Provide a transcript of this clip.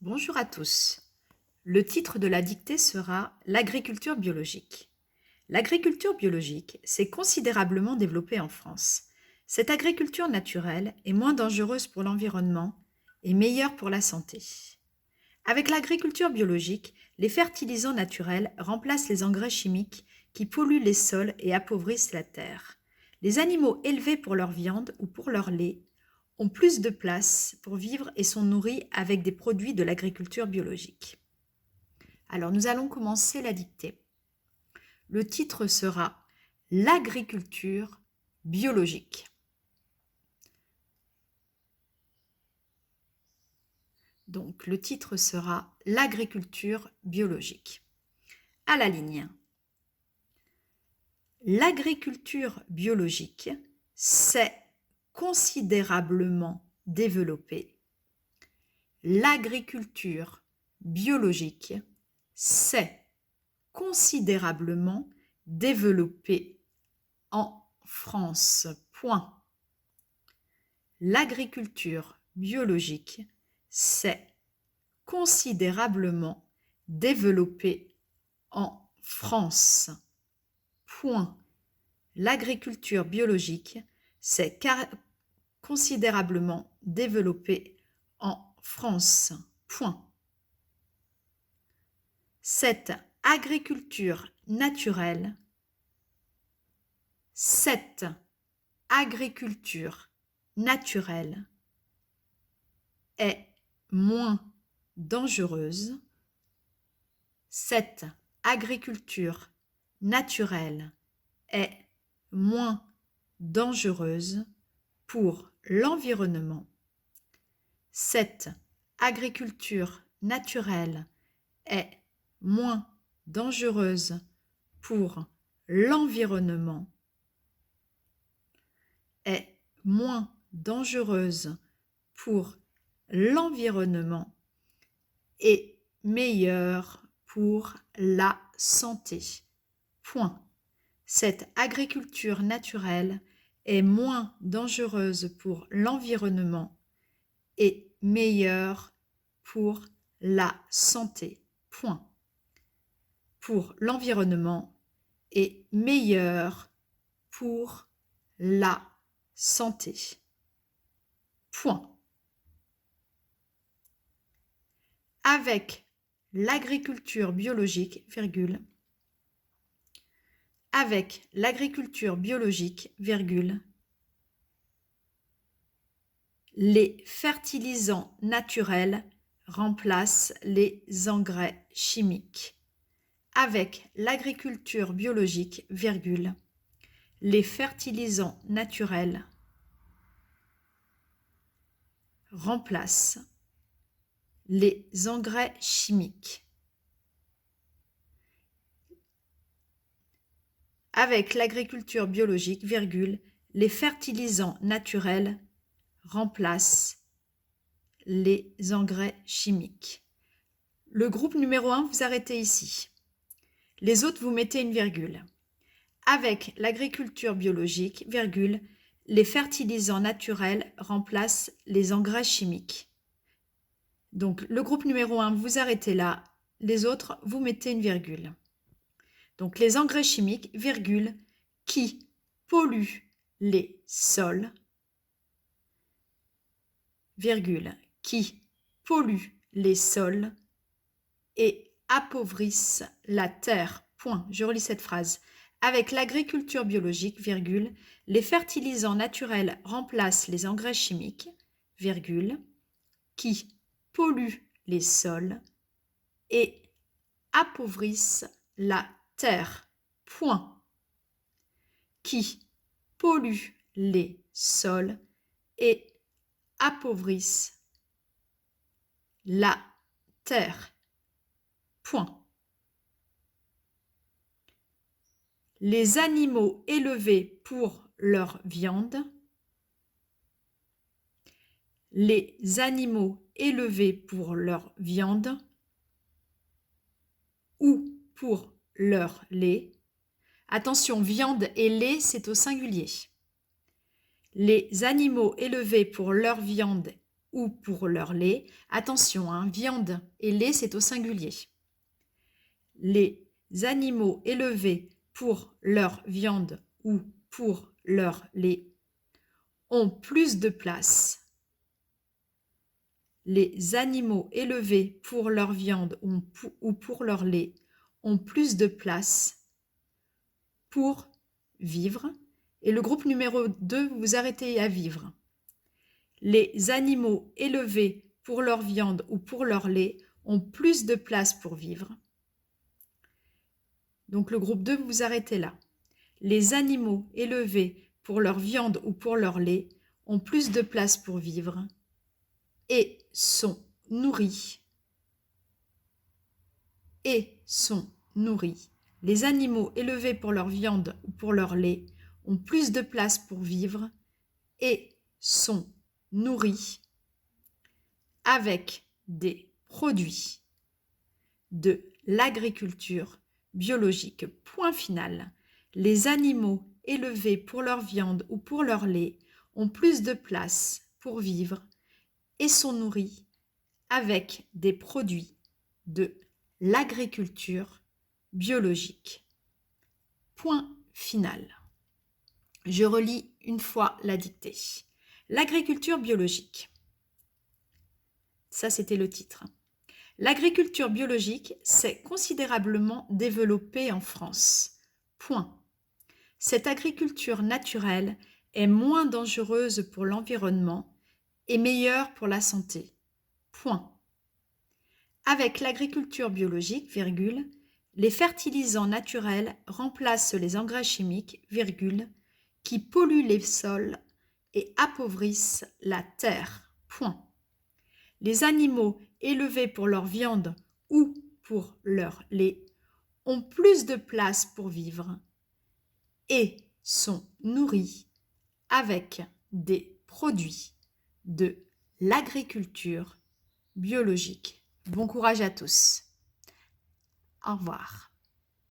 Bonjour à tous. Le titre de la dictée sera l'agriculture biologique. L'agriculture biologique s'est considérablement développée en France. Cette agriculture naturelle est moins dangereuse pour l'environnement et meilleure pour la santé. Avec l'agriculture biologique, les fertilisants naturels remplacent les engrais chimiques qui polluent les sols et appauvrissent la terre. Les animaux élevés pour leur viande ou pour leur lait ont plus de place pour vivre et sont nourris avec des produits de l'agriculture biologique. Alors nous allons commencer la dictée. Le titre sera l'agriculture biologique. Donc le titre sera l'agriculture biologique. À la ligne. L'agriculture biologique s'est considérablement développée. L'agriculture biologique s'est considérablement développée en France. Point. L'agriculture biologique s'est considérablement développée en France. Point. L'agriculture biologique s'est considérablement développée en France. Point. Cette agriculture naturelle, est moins dangereuse. Cette agriculture naturelle est moins dangereuse pour l'environnement. Cette agriculture naturelle est moins dangereuse pour l'environnement, est moins dangereuse pour l'environnement et meilleure pour la santé. Point. Cette agriculture naturelle est moins dangereuse pour l'environnement et meilleure pour la santé. Point. Pour l'environnement et meilleure pour la santé. Point. Avec l'agriculture biologique, virgule, avec l'agriculture biologique, virgule, les fertilisants naturels remplacent les engrais chimiques. Avec l'agriculture biologique, virgule, les fertilisants naturels remplacent les engrais chimiques. Avec l'agriculture biologique, virgule, les fertilisants naturels remplacent les engrais chimiques. Le groupe numéro 1, vous arrêtez ici. Les autres, vous mettez une virgule. Avec l'agriculture biologique, virgule, les fertilisants naturels remplacent les engrais chimiques. Donc, le groupe numéro 1, vous arrêtez là. Les autres, vous mettez une virgule. Donc, les engrais chimiques, virgule, qui polluent les sols, virgule, qui polluent les sols et appauvrissent la terre. Point. Je relis cette phrase. Avec l'agriculture biologique, virgule, les fertilisants naturels remplacent les engrais chimiques, virgule, qui polluent les sols et appauvrissent la terre. Point. Qui polluent les sols et appauvrissent la terre. Point. Les animaux élevés pour leur viande, les animaux élevés pour leur viande ou pour leur lait. Attention, viande et lait, c'est au singulier. Les animaux élevés pour leur viande ou pour leur lait. Attention, hein, viande et lait, c'est au singulier. Les animaux élevés pour leur viande ou pour leur lait ont plus de place. Les animaux élevés pour leur viande ou pour leur lait ont plus de place pour vivre. Et le groupe numéro 2, vous vous arrêtez à vivre. Les animaux élevés pour leur viande ou pour leur lait ont plus de place pour vivre. Donc le groupe 2, vous vous arrêtez là. Les animaux élevés pour leur viande ou pour leur lait ont plus de place pour vivre et sont nourris. Les animaux élevés pour leur viande ou pour leur lait ont plus de place pour vivre et sont nourris avec des produits de l'agriculture biologique. Point final. Les animaux élevés pour leur viande ou pour leur lait ont plus de place pour vivre et sont nourris avec des produits de l'agriculture biologique. Point final. Je relis une fois la dictée. L'agriculture biologique. Ça, c'était le titre. L'agriculture biologique s'est considérablement développée en France. Point. Cette agriculture naturelle est moins dangereuse pour l'environnement et meilleure pour la santé. Point. Avec l'agriculture biologique, virgule, les fertilisants naturels remplacent les engrais chimiques, virgule, qui polluent les sols et appauvrissent la terre. Point. Les animaux élevés pour leur viande ou pour leur lait ont plus de place pour vivre et sont nourris avec des produits de l'agriculture biologique. Bon courage à tous. Au revoir.